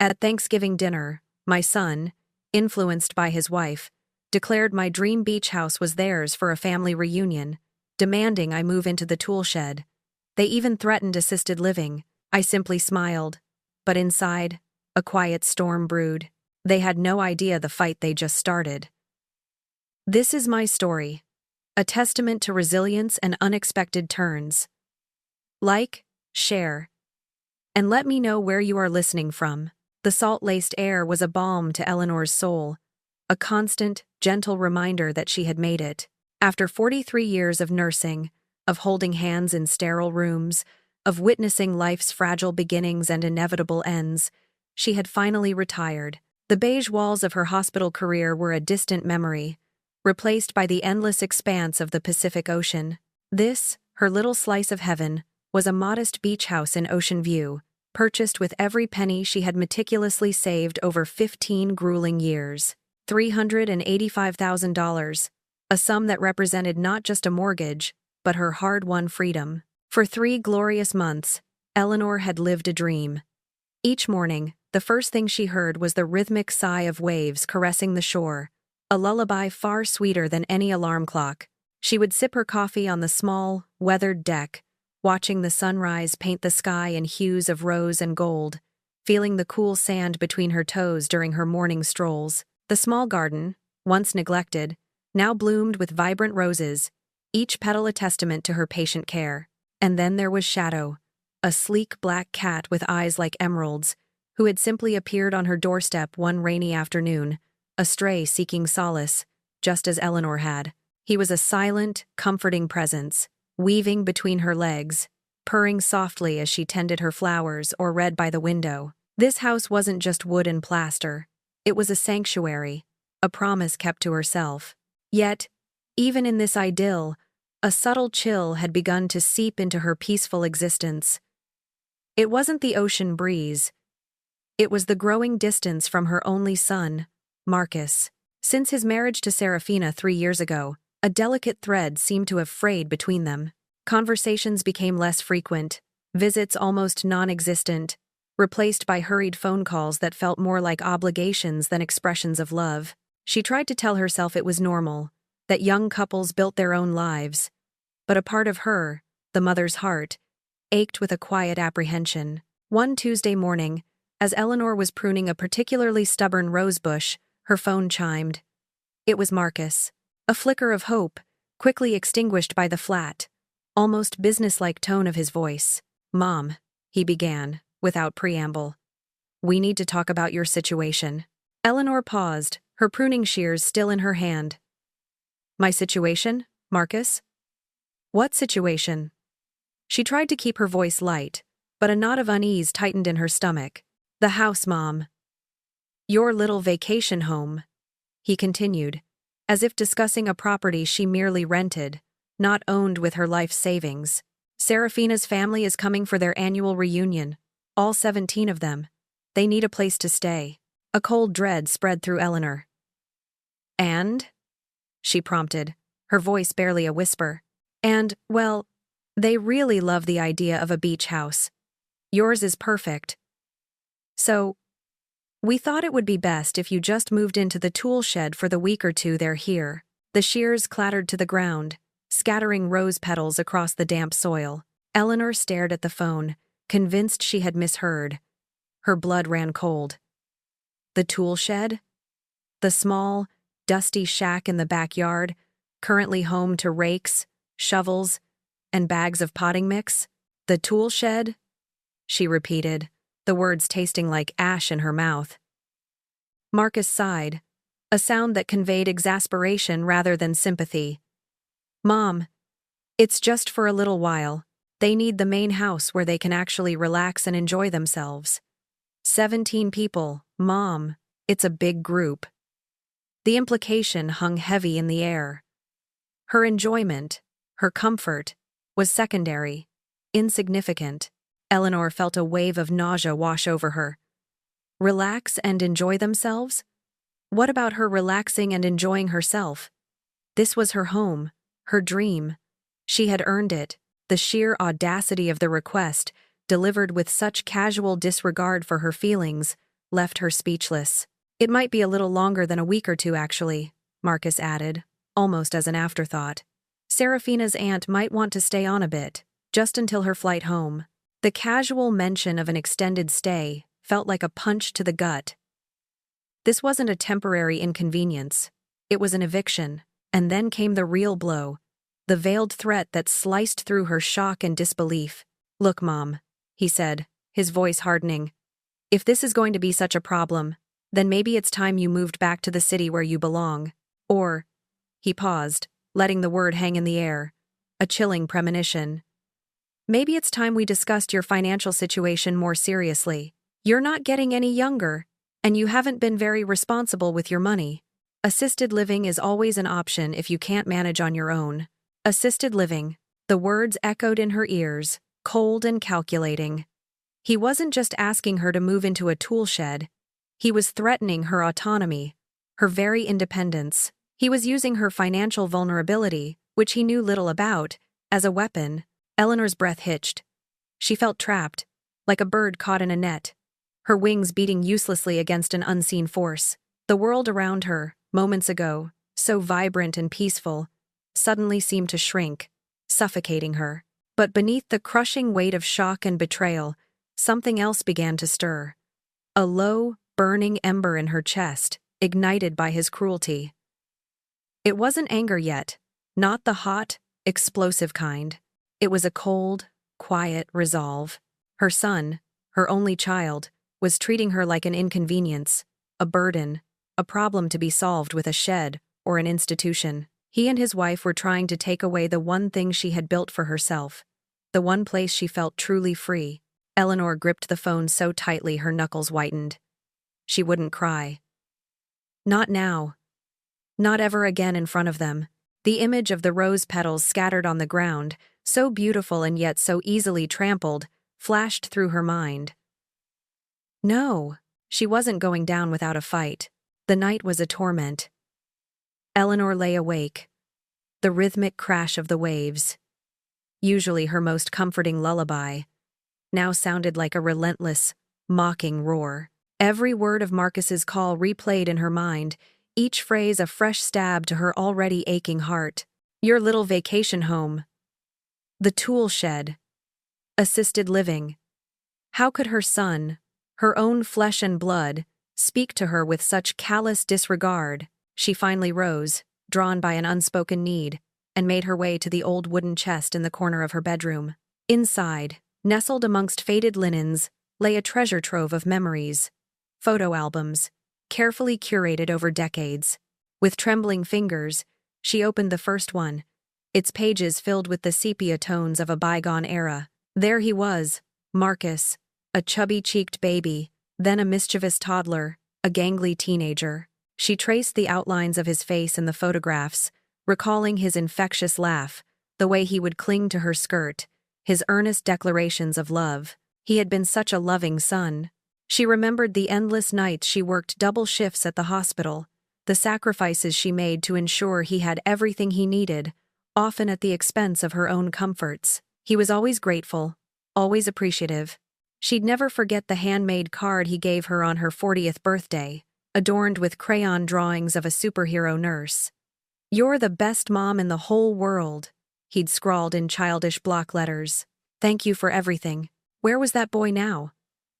At Thanksgiving dinner, my son, influenced by his wife, declared my dream beach house was theirs for a family reunion, demanding I move into the tool shed. They even threatened assisted living. I simply smiled. But inside, a quiet storm brewed. They had no idea the fight they just started. This is my story, a testament to resilience and unexpected turns. Like, share, and let me know where you are listening from. The salt-laced air was a balm to Eleanor's soul, a constant, gentle reminder that she had made it. After 43 years of nursing, of holding hands in sterile rooms, of witnessing life's fragile beginnings and inevitable ends, she had finally retired. The beige walls of her hospital career were a distant memory, replaced by the endless expanse of the Pacific Ocean. This, her little slice of heaven, was a modest beach house in Ocean View, purchased with every penny she had meticulously saved over 15 grueling years. $385,000, a sum that represented not just a mortgage, but her hard-won freedom. For 3 glorious months, Eleanor had lived a dream. Each morning, the first thing she heard was the rhythmic sigh of waves caressing the shore, a lullaby far sweeter than any alarm clock. She would sip her coffee on the small, weathered deck, watching the sunrise paint the sky in hues of rose and gold, feeling the cool sand between her toes during her morning strolls. The small garden, once neglected, now bloomed with vibrant roses, each petal a testament to her patient care. And then there was Shadow, a sleek black cat with eyes like emeralds, who had simply appeared on her doorstep one rainy afternoon, a stray seeking solace, just as Eleanor had. He was a silent, comforting presence, weaving between her legs, purring softly as she tended her flowers or read by the window. This house wasn't just wood and plaster. It was a sanctuary, a promise kept to herself. Yet, even in this idyll, a subtle chill had begun to seep into her peaceful existence. It wasn't the ocean breeze. It was the growing distance from her only son, Marcus. Since his marriage to Serafina 3 years ago, a delicate thread seemed to have frayed between them. Conversations became less frequent, visits almost non-existent, replaced by hurried phone calls that felt more like obligations than expressions of love. She tried to tell herself it was normal, that young couples built their own lives, but a part of her, the mother's heart, ached with a quiet apprehension. One Tuesday morning, as Eleanor was pruning a particularly stubborn rosebush, her phone chimed. It was Marcus. A flicker of hope, quickly extinguished by the flat, almost businesslike tone of his voice. "Mom," he began, without preamble. "We need to talk about your situation." Eleanor paused, her pruning shears still in her hand. "My situation, Marcus?" "What situation?" She tried to keep her voice light, but a knot of unease tightened in her stomach. "The house, Mom." "Your little vacation home," he continued, as if discussing a property she merely rented, not owned with her life savings. "Serafina's family is coming for their annual reunion, all 17 of them. They need a place to stay." A cold dread spread through Eleanor. "And?" she prompted, her voice barely a whisper. "And, well, they really love the idea of a beach house. Yours is perfect. So, we thought it would be best if you just moved into the tool shed for the week or two they're here." The shears clattered to the ground, scattering rose petals across the damp soil. Eleanor stared at the phone, convinced she had misheard. Her blood ran cold. The tool shed? The small, dusty shack in the backyard, currently home to rakes, shovels, and bags of potting mix? The tool shed? She repeated, the words tasting like ash in her mouth. Marcus sighed, a sound that conveyed exasperation rather than sympathy. "Mom, it's just for a little while. They need the main house where they can actually relax and enjoy themselves. 17 people, Mom, it's a big group." The implication hung heavy in the air. Her enjoyment, her comfort, was secondary, insignificant. Eleanor felt a wave of nausea wash over her. Relax and enjoy themselves? What about her relaxing and enjoying herself? This was her home, her dream. She had earned it. The sheer audacity of the request, delivered with such casual disregard for her feelings, left her speechless. It might be a little longer than a week or two, actually, Marcus added, almost as an afterthought. Serafina's aunt might want to stay on a bit, just until her flight home. The casual mention of an extended stay felt like a punch to the gut. This wasn't a temporary inconvenience. It was an eviction, and then came the real blow, the veiled threat that sliced through her shock and disbelief. "Look, Mom," he said, his voice hardening. "If this is going to be such a problem, then maybe it's time you moved back to the city where you belong. Or," he paused, letting the word hang in the air, a chilling premonition. "Maybe it's time we discussed your financial situation more seriously. You're not getting any younger, and you haven't been very responsible with your money. Assisted living is always an option if you can't manage on your own." Assisted living. The words echoed in her ears, cold and calculating. He wasn't just asking her to move into a tool shed. He was threatening her autonomy, her very independence. He was using her financial vulnerability, which he knew little about, as a weapon. Eleanor's breath hitched. She felt trapped, like a bird caught in a net, her wings beating uselessly against an unseen force. The world around her, moments ago, so vibrant and peaceful, suddenly seemed to shrink, suffocating her. But beneath the crushing weight of shock and betrayal, something else began to stir. A low, burning ember in her chest, ignited by his cruelty. It wasn't anger yet, not the hot, explosive kind. It was a cold, quiet resolve. Her son, her only child, was treating her like an inconvenience, a burden, a problem to be solved with a shed or an institution. He and his wife were trying to take away the one thing she had built for herself, the one place she felt truly free. Eleanor gripped the phone so tightly her knuckles whitened. She wouldn't cry. Not now. Not ever again in front of them. The image of the rose petals scattered on the ground, so beautiful and yet so easily trampled, flashed through her mind. No, she wasn't going down without a fight. The night was a torment. Eleanor lay awake. The rhythmic crash of the waves, usually her most comforting lullaby, now sounded like a relentless, mocking roar. Every word of Marcus's call replayed in her mind, each phrase a fresh stab to her already aching heart. Your little vacation home. The tool shed. Assisted living. How could her son, her own flesh and blood, speak to her with such callous disregard? She finally rose, drawn by an unspoken need, and made her way to the old wooden chest in the corner of her bedroom. Inside, nestled amongst faded linens, lay a treasure trove of memories, photo albums, carefully curated over decades. With trembling fingers, she opened the first one, its pages filled with the sepia tones of a bygone era. There he was, Marcus, a chubby-cheeked baby, then a mischievous toddler, a gangly teenager. She traced the outlines of his face in the photographs, recalling his infectious laugh, the way he would cling to her skirt, his earnest declarations of love. He had been such a loving son. She remembered the endless nights she worked double shifts at the hospital, the sacrifices she made to ensure he had everything he needed, often at the expense of her own comforts. He was always grateful, always appreciative. She'd never forget the handmade card he gave her on her 40th birthday, adorned with crayon drawings of a superhero nurse. "You're the best mom in the whole world," he'd scrawled in childish block letters. "Thank you for everything." Where was that boy now?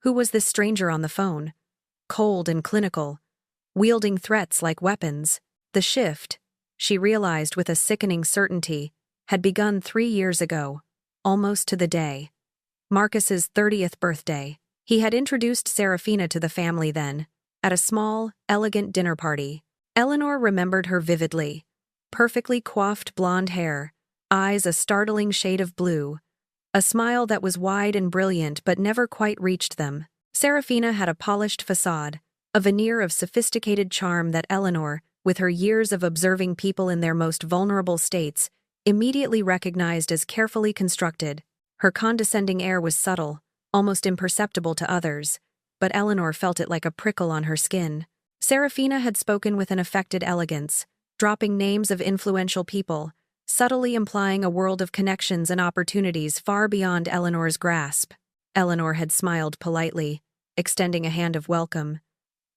Who was this stranger on the phone? Cold and clinical, wielding threats like weapons. The shift, she realized with a sickening certainty, had begun 3 years ago, almost to the day. Marcus's 30th birthday. He had introduced Serafina to the family then, at a small, elegant dinner party. Eleanor remembered her vividly. Perfectly coiffed blonde hair, eyes a startling shade of blue, a smile that was wide and brilliant but never quite reached them. Serafina had a polished facade, a veneer of sophisticated charm that Eleanor, with her years of observing people in their most vulnerable states, immediately recognized as carefully constructed. Her condescending air was subtle, almost imperceptible to others, but Eleanor felt it like a prickle on her skin. Serafina had spoken with an affected elegance, dropping names of influential people, subtly implying a world of connections and opportunities far beyond Eleanor's grasp. Eleanor had smiled politely, extending a hand of welcome.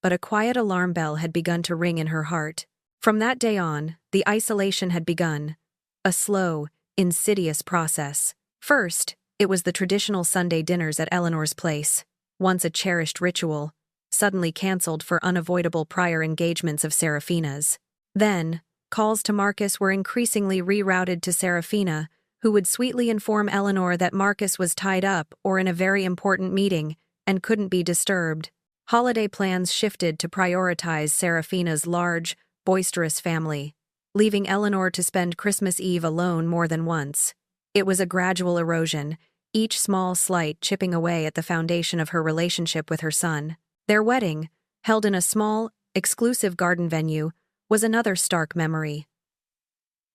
But a quiet alarm bell had begun to ring in her heart. From that day on, the isolation had begun. A slow, insidious process. First, it was the traditional Sunday dinners at Eleanor's place, once a cherished ritual, suddenly cancelled for unavoidable prior engagements of Serafina's. Then, calls to Marcus were increasingly rerouted to Serafina, who would sweetly inform Eleanor that Marcus was tied up or in a very important meeting and couldn't be disturbed. Holiday plans shifted to prioritize Serafina's large, boisterous family, leaving Eleanor to spend Christmas Eve alone more than once. It was a gradual erosion, each small slight chipping away at the foundation of her relationship with her son. Their wedding, held in a small, exclusive garden venue, was another stark memory.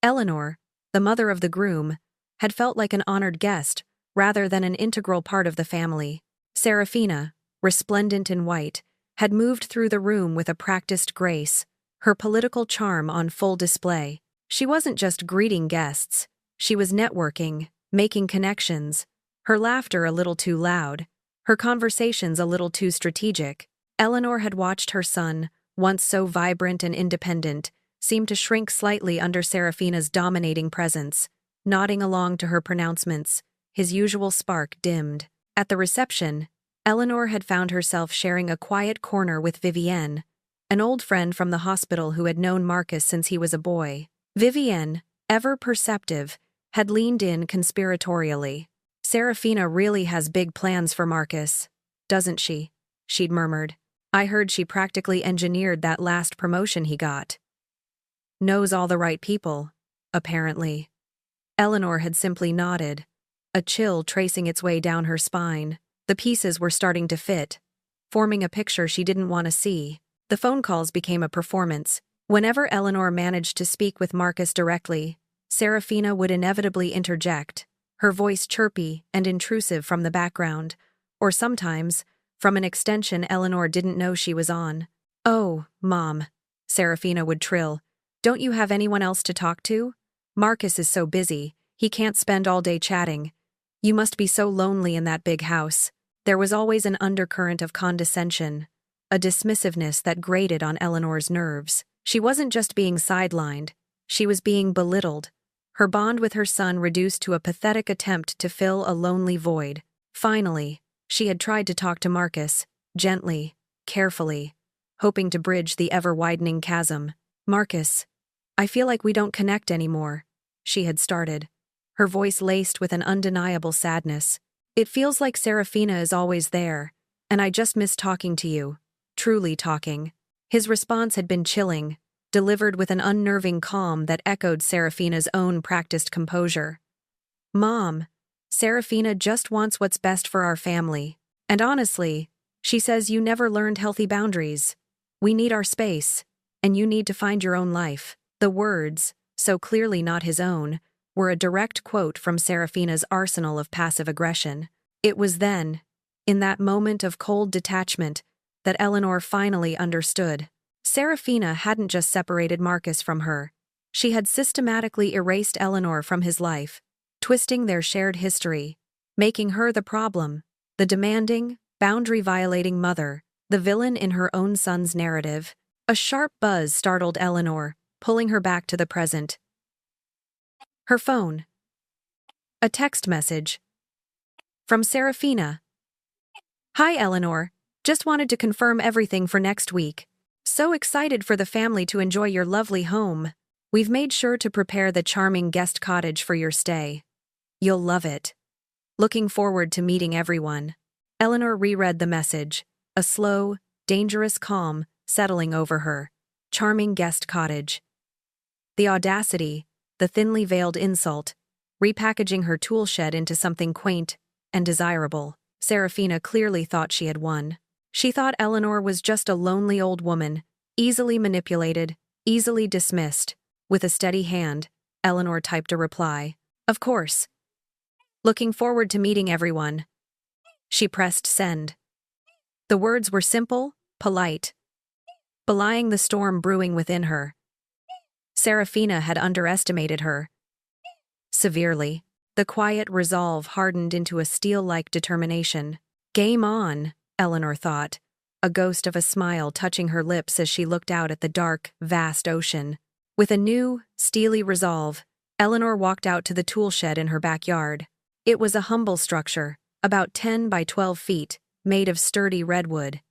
Eleanor, the mother of the groom, had felt like an honored guest rather than an integral part of the family. Serafina, resplendent in white, had moved through the room with a practiced grace, her political charm on full display. She wasn't just greeting guests, she was networking, making connections, her laughter a little too loud, her conversations a little too strategic. Eleanor had watched her son, once so vibrant and independent, seem to shrink slightly under Serafina's dominating presence. Nodding along to her pronouncements, his usual spark dimmed. At the reception, Eleanor had found herself sharing a quiet corner with Vivienne, an old friend from the hospital who had known Marcus since he was a boy. Vivienne, ever perceptive, had leaned in conspiratorially. "Serafina really has big plans for Marcus, doesn't she?" she'd murmured. "I heard she practically engineered that last promotion he got. Knows all the right people, apparently." Eleanor had simply nodded, a chill tracing its way down her spine. The pieces were starting to fit, forming a picture she didn't want to see. The phone calls became a performance. Whenever Eleanor managed to speak with Marcus directly, Serafina would inevitably interject, her voice chirpy and intrusive from the background, or sometimes, from an extension Eleanor didn't know she was on. "Oh, Mom," Serafina would trill, "don't you have anyone else to talk to? Marcus is so busy, he can't spend all day chatting. You must be so lonely in that big house." There was always an undercurrent of condescension, a dismissiveness that grated on Eleanor's nerves. She wasn't just being sidelined, she was being belittled, her bond with her son reduced to a pathetic attempt to fill a lonely void. Finally, she had tried to talk to Marcus, gently, carefully, hoping to bridge the ever-widening chasm. "Marcus, I feel like we don't connect anymore," she had started, her voice laced with an undeniable sadness. "It feels like Serafina is always there, and I just miss talking to you, truly talking." His response had been chilling, delivered with an unnerving calm that echoed Serafina's own practiced composure. "Mom, Serafina just wants what's best for our family. And honestly, she says you never learned healthy boundaries. We need our space, and you need to find your own life." The words, so clearly not his own, were a direct quote from Serafina's arsenal of passive aggression. It was then, in that moment of cold detachment, that Eleanor finally understood. Serafina hadn't just separated Marcus from her. She had systematically erased Eleanor from his life, twisting their shared history, making her the problem, the demanding, boundary-violating mother, the villain in her own son's narrative. A sharp buzz startled Eleanor, pulling her back to the present. Her phone. A text message. From Serafina. "Hi, Eleanor. Just wanted to confirm everything for next week. So excited for the family to enjoy your lovely home. We've made sure to prepare the charming guest cottage for your stay. You'll love it. Looking forward to meeting everyone." Eleanor reread the message, a slow, dangerous calm settling over her. Charming guest cottage. The audacity, the thinly veiled insult, repackaging her tool shed into something quaint and desirable. Serafina clearly thought she had won. She thought Eleanor was just a lonely old woman, easily manipulated, easily dismissed. With a steady hand, Eleanor typed a reply. "Of course. Looking forward to meeting everyone." She pressed send. The words were simple, polite, belying the storm brewing within her. Serafina had underestimated her. Severely. The quiet resolve hardened into a steel-like determination. "Game on," Eleanor thought, a ghost of a smile touching her lips as she looked out at the dark, vast ocean. With a new, steely resolve, Eleanor walked out to the tool shed in her backyard. It was a humble structure, about 10 by 12 feet, made of sturdy redwood.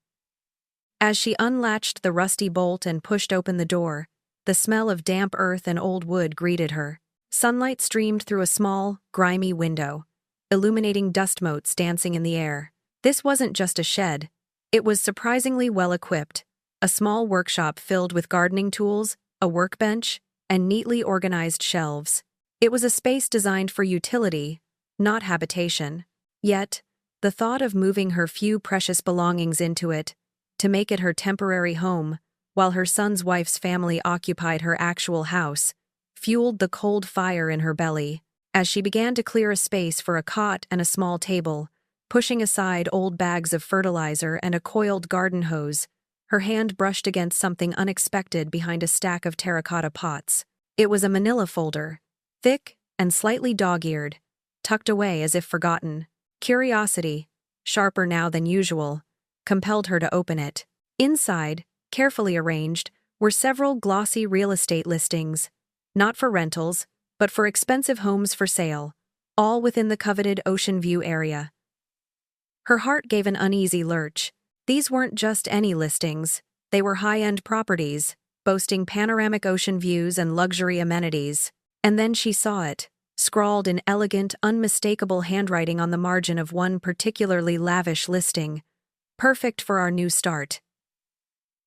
As she unlatched the rusty bolt and pushed open the door, the smell of damp earth and old wood greeted her. Sunlight streamed through a small, grimy window, illuminating dust motes dancing in the air. This wasn't just a shed. It was surprisingly well-equipped, a small workshop filled with gardening tools, a workbench, and neatly organized shelves. It was a space designed for utility, not habitation. Yet, the thought of moving her few precious belongings into it, to make it her temporary home, while her son's wife's family occupied her actual house, fueled the cold fire in her belly. As she began to clear a space for a cot and a small table, pushing aside old bags of fertilizer and a coiled garden hose, her hand brushed against something unexpected behind a stack of terracotta pots. It was a manila folder, thick and slightly dog-eared, tucked away as if forgotten. Curiosity, sharper now than usual, compelled her to open it. Inside, carefully arranged, were several glossy real estate listings, not for rentals, but for expensive homes for sale, all within the coveted Ocean View area. Her heart gave an uneasy lurch. These weren't just any listings, they were high-end properties, boasting panoramic ocean views and luxury amenities. And then she saw it, scrawled in elegant, unmistakable handwriting on the margin of one particularly lavish listing. Perfect for our new start.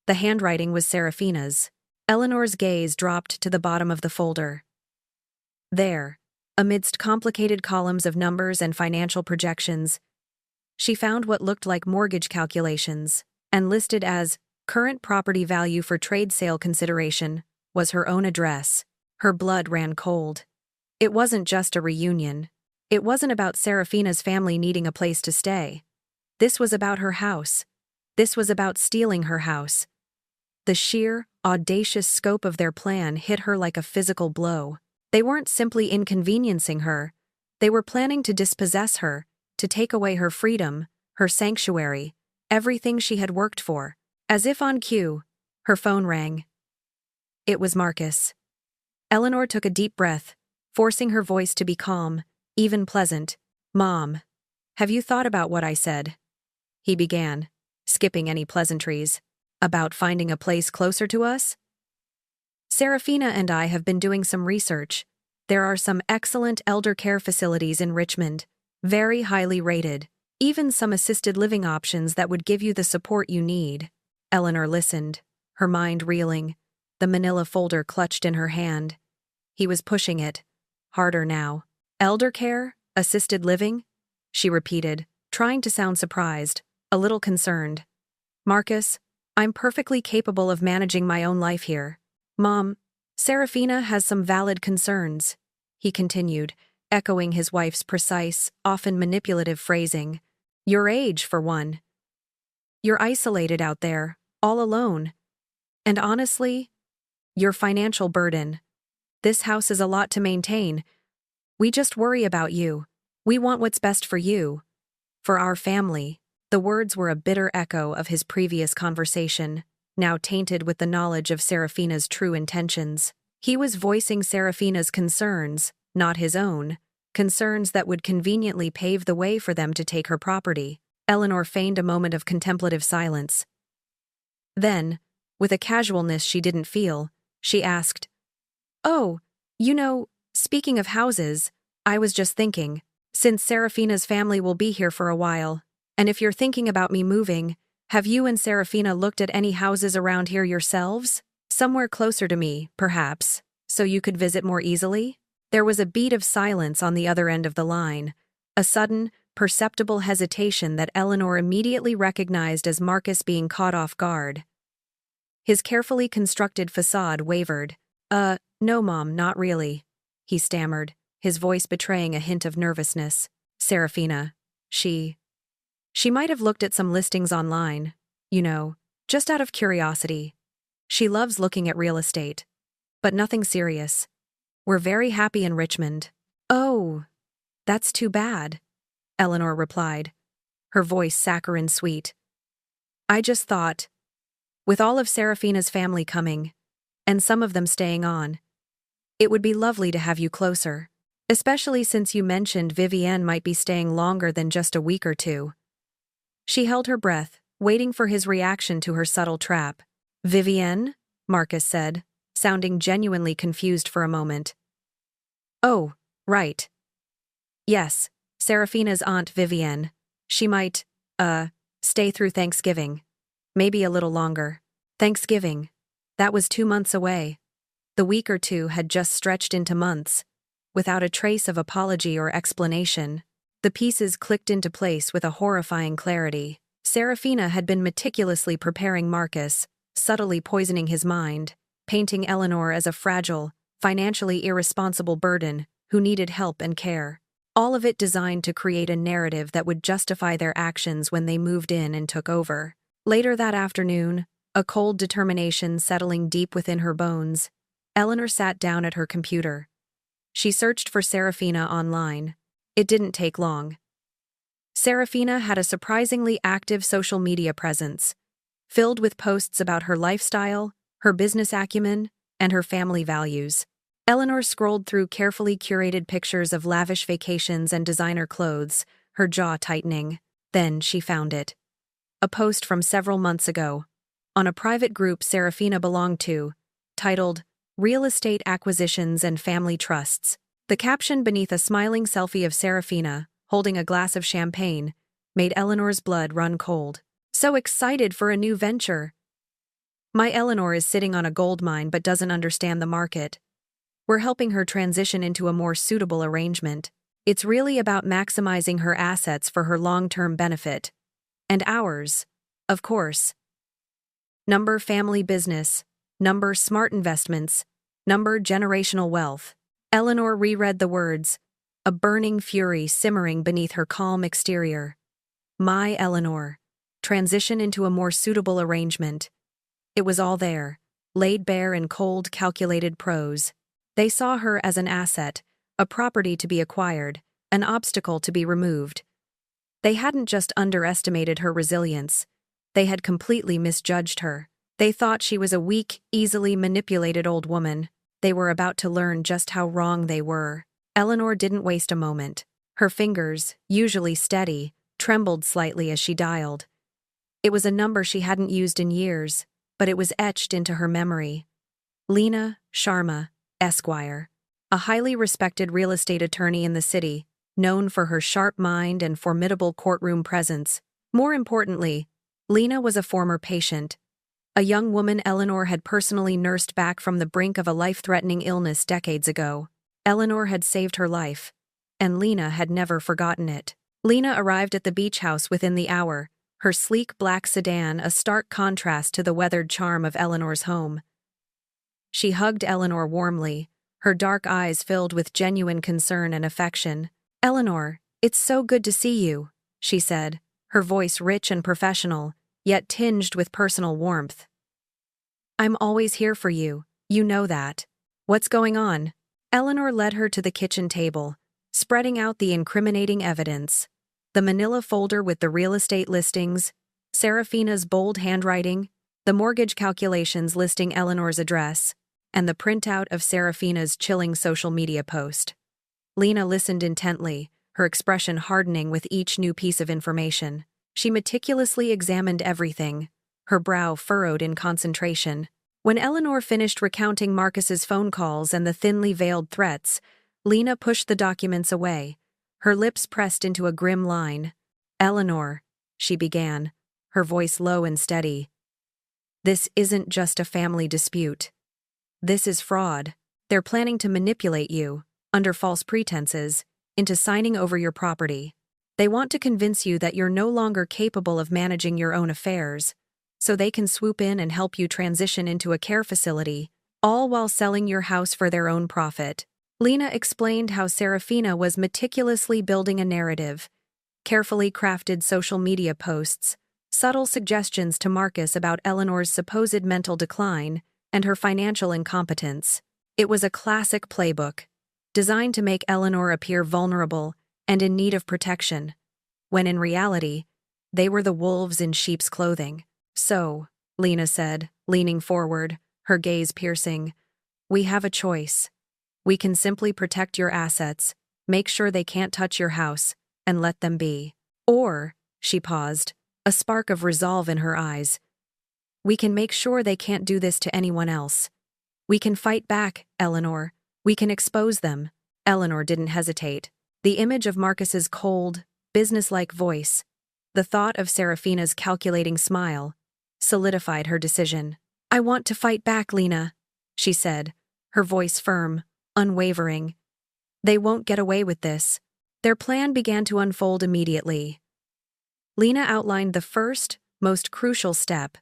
The handwriting was Serafina's. Eleanor's gaze dropped to the bottom of the folder. There, amidst complicated columns of numbers and financial projections, she found what looked like mortgage calculations, and listed as current property value for trade sale consideration was her own address. Her blood ran cold. It wasn't just a reunion. It wasn't about Serafina's family needing a place to stay. This was about her house. This was about stealing her house. The sheer, audacious scope of their plan hit her like a physical blow. They weren't simply inconveniencing her. They were planning to dispossess her, to take away her freedom, her sanctuary, everything she had worked for. As if on cue, her phone rang. It was Marcus. Eleanor took a deep breath, forcing her voice to be calm, even pleasant. "Mom, have you thought about what I said?" he began, skipping any pleasantries. "About finding a place closer to us?" "Serafina and I have been doing some research. There are some excellent elder care facilities in Richmond, very highly rated, even some assisted living options that would give you the support you need." Eleanor listened, her mind reeling, the manila folder clutched in her hand. He was pushing it, harder now. "Elder care? Assisted living?" she repeated, trying to sound surprised, a little concerned. "Marcus, I'm perfectly capable of managing my own life here. Mom, Serafina has some valid concerns," he continued, echoing his wife's precise, often manipulative phrasing. "Your age, for one. You're isolated out there, all alone. And honestly, your financial burden. This house is a lot to maintain. We just worry about you. We want what's best for you. For our family." The words were a bitter echo of his previous conversation, now tainted with the knowledge of Serafina's true intentions. He was voicing Serafina's concerns, not his own, concerns that would conveniently pave the way for them to take her property. Eleanor feigned a moment of contemplative silence. Then, with a casualness she didn't feel, she asked, "Oh, speaking of houses, I was just thinking, since Serafina's family will be here for a while, and if you're thinking about me moving, have you and Serafina looked at any houses around here yourselves? Somewhere closer to me, perhaps, so you could visit more easily?" There was a beat of silence on the other end of the line, a sudden, perceptible hesitation that Eleanor immediately recognized as Marcus being caught off guard. His carefully constructed facade wavered. No, Mom, not really," he stammered, his voice betraying a hint of nervousness. "Serafina, she might have looked at some listings online, just out of curiosity. She loves looking at real estate, but nothing serious. We're very happy in Richmond." "Oh, that's too bad," Eleanor replied, her voice saccharine sweet. I just thought, with all of Serafina's family coming, and some of them staying on, it would be lovely to have you closer, especially since you mentioned Vivienne might be staying longer than just a week or two. She held her breath, waiting for his reaction to her subtle trap. Vivienne? Marcus said, sounding genuinely confused for a moment. Oh, right. Yes, Serafina's Aunt Vivienne. She might, stay through Thanksgiving. Maybe a little longer. Thanksgiving. That was 2 months away. The week or two had just stretched into months, without a trace of apology or explanation. The pieces clicked into place with a horrifying clarity. Serafina had been meticulously preparing Marcus, subtly poisoning his mind, painting Eleanor as a fragile, financially irresponsible burden who needed help and care. All of it designed to create a narrative that would justify their actions when they moved in and took over. Later that afternoon, a cold determination settling deep within her bones, Eleanor sat down at her computer. She searched for Serafina online. It didn't take long. Serafina had a surprisingly active social media presence, filled with posts about her lifestyle, her business acumen, and her family values. Eleanor scrolled through carefully curated pictures of lavish vacations and designer clothes, her jaw tightening. Then she found it. A post from several months ago, on a private group Serafina belonged to, titled, Real Estate Acquisitions and Family Trusts. The caption beneath a smiling selfie of Serafina, holding a glass of champagne, made Eleanor's blood run cold. So excited for a new venture. My Eleanor is sitting on a gold mine but doesn't understand the market. We're helping her transition into a more suitable arrangement. It's really about maximizing her assets for her long-term benefit. And ours, of course. Number family business. Number smart investments. Number generational wealth. Eleanor reread the words, a burning fury simmering beneath her calm exterior. My Eleanor. Transition into a more suitable arrangement. It was all there, laid bare in cold, calculated prose. They saw her as an asset, a property to be acquired, an obstacle to be removed. They hadn't just underestimated her resilience. They had completely misjudged her. They thought she was a weak, easily manipulated old woman. They were about to learn just how wrong they were. Eleanor didn't waste a moment. Her fingers, usually steady, trembled slightly as she dialed. It was a number she hadn't used in years, but it was etched into her memory. Lena Sharma, Esquire, a highly respected real estate attorney in the city, known for her sharp mind and formidable courtroom presence. More importantly, Lena was a former patient, a young woman Eleanor had personally nursed back from the brink of a life-threatening illness decades ago. Eleanor had saved her life, and Lena had never forgotten it. Lena arrived at the beach house within the hour, her sleek black sedan a stark contrast to the weathered charm of Eleanor's home. She hugged Eleanor warmly, her dark eyes filled with genuine concern and affection. Eleanor, it's so good to see you, she said, her voice rich and professional, yet tinged with personal warmth. I'm always here for you, you know that. What's going on? Eleanor led her to the kitchen table, spreading out the incriminating evidence. The manila folder with the real estate listings, Serafina's bold handwriting, the mortgage calculations listing Eleanor's address, and the printout of Serafina's chilling social media post. Lena listened intently, her expression hardening with each new piece of information. She meticulously examined everything, her brow furrowed in concentration. When Eleanor finished recounting Marcus's phone calls and the thinly veiled threats, Lena pushed the documents away, her lips pressed into a grim line. Eleanor, she began, her voice low and steady. This isn't just a family dispute. This is fraud. They're planning to manipulate you, under false pretenses, into signing over your property. They want to convince you that you're no longer capable of managing your own affairs, so they can swoop in and help you transition into a care facility, all while selling your house for their own profit. Lena explained how Serafina was meticulously building a narrative, carefully crafted social media posts, subtle suggestions to Marcus about Eleanor's supposed mental decline, and her financial incompetence. It was a classic playbook, designed to make Eleanor appear vulnerable and in need of protection, when in reality, they were the wolves in sheep's clothing. So, Lena said, leaning forward, her gaze piercing, we have a choice. We can simply protect your assets, make sure they can't touch your house, and let them be. Or, she paused, a spark of resolve in her eyes, we can make sure they can't do this to anyone else. We can fight back, Eleanor. We can expose them. Eleanor didn't hesitate. The image of Marcus's cold, businesslike voice, the thought of Serafina's calculating smile, solidified her decision. I want to fight back, Lena, she said, her voice firm, unwavering. They won't get away with this. Their plan began to unfold immediately. Lena outlined the first, most crucial step: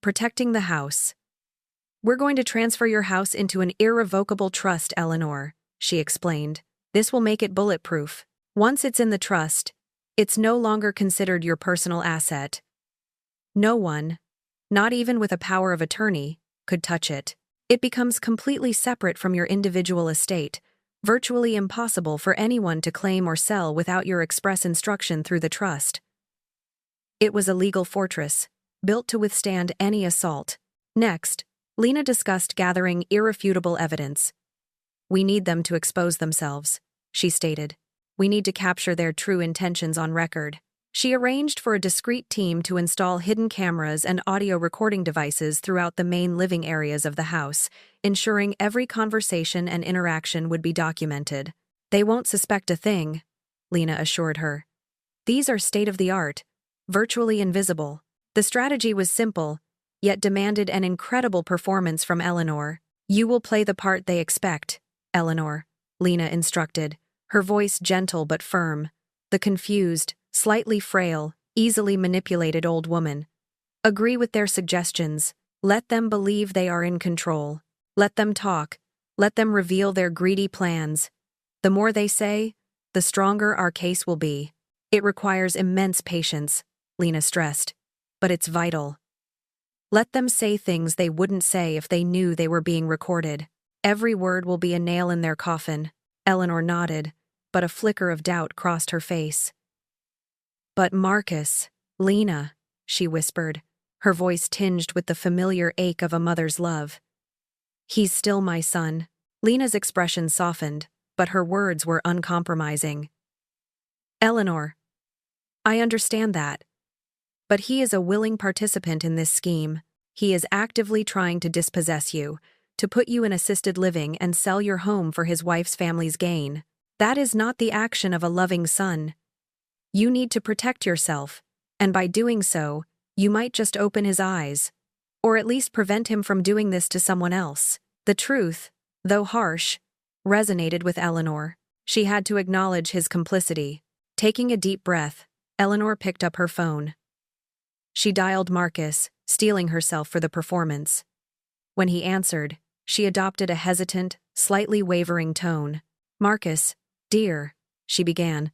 protecting the house. We're going to transfer your house into an irrevocable trust, Eleanor, she explained. This will make it bulletproof. Once it's in the trust, it's no longer considered your personal asset. No one, not even with a power of attorney, could touch it. It becomes completely separate from your individual estate, virtually impossible for anyone to claim or sell without your express instruction through the trust. It was a legal fortress, built to withstand any assault. Next, Lena discussed gathering irrefutable evidence. We need them to expose themselves, she stated. We need to capture their true intentions on record. She arranged for a discreet team to install hidden cameras and audio recording devices throughout the main living areas of the house, ensuring every conversation and interaction would be documented. They won't suspect a thing, Lena assured her. These are state-of-the-art, virtually invisible. The strategy was simple, yet demanded an incredible performance from Eleanor. You will play the part they expect, Eleanor, Lena instructed, her voice gentle but firm, the confused, slightly frail, easily manipulated old woman. Agree with their suggestions. Let them believe they are in control. Let them talk. Let them reveal their greedy plans. The more they say, the stronger our case will be. It requires immense patience, Lena stressed, but it's vital. Let them say things they wouldn't say if they knew they were being recorded. Every word will be a nail in their coffin. Eleanor nodded, but a flicker of doubt crossed her face. But Marcus, Lena, she whispered, her voice tinged with the familiar ache of a mother's love. He's still my son. Lena's expression softened, but her words were uncompromising. Eleanor, I understand that. But he is a willing participant in this scheme. He is actively trying to dispossess you, to put you in assisted living and sell your home for his wife's family's gain. That is not the action of a loving son. You need to protect yourself, and by doing so, you might just open his eyes, or at least prevent him from doing this to someone else. The truth, though harsh, resonated with Eleanor. She had to acknowledge his complicity. Taking a deep breath, Eleanor picked up her phone. She dialed Marcus, steeling herself for the performance. When he answered, she adopted a hesitant, slightly wavering tone. Marcus, dear, she began.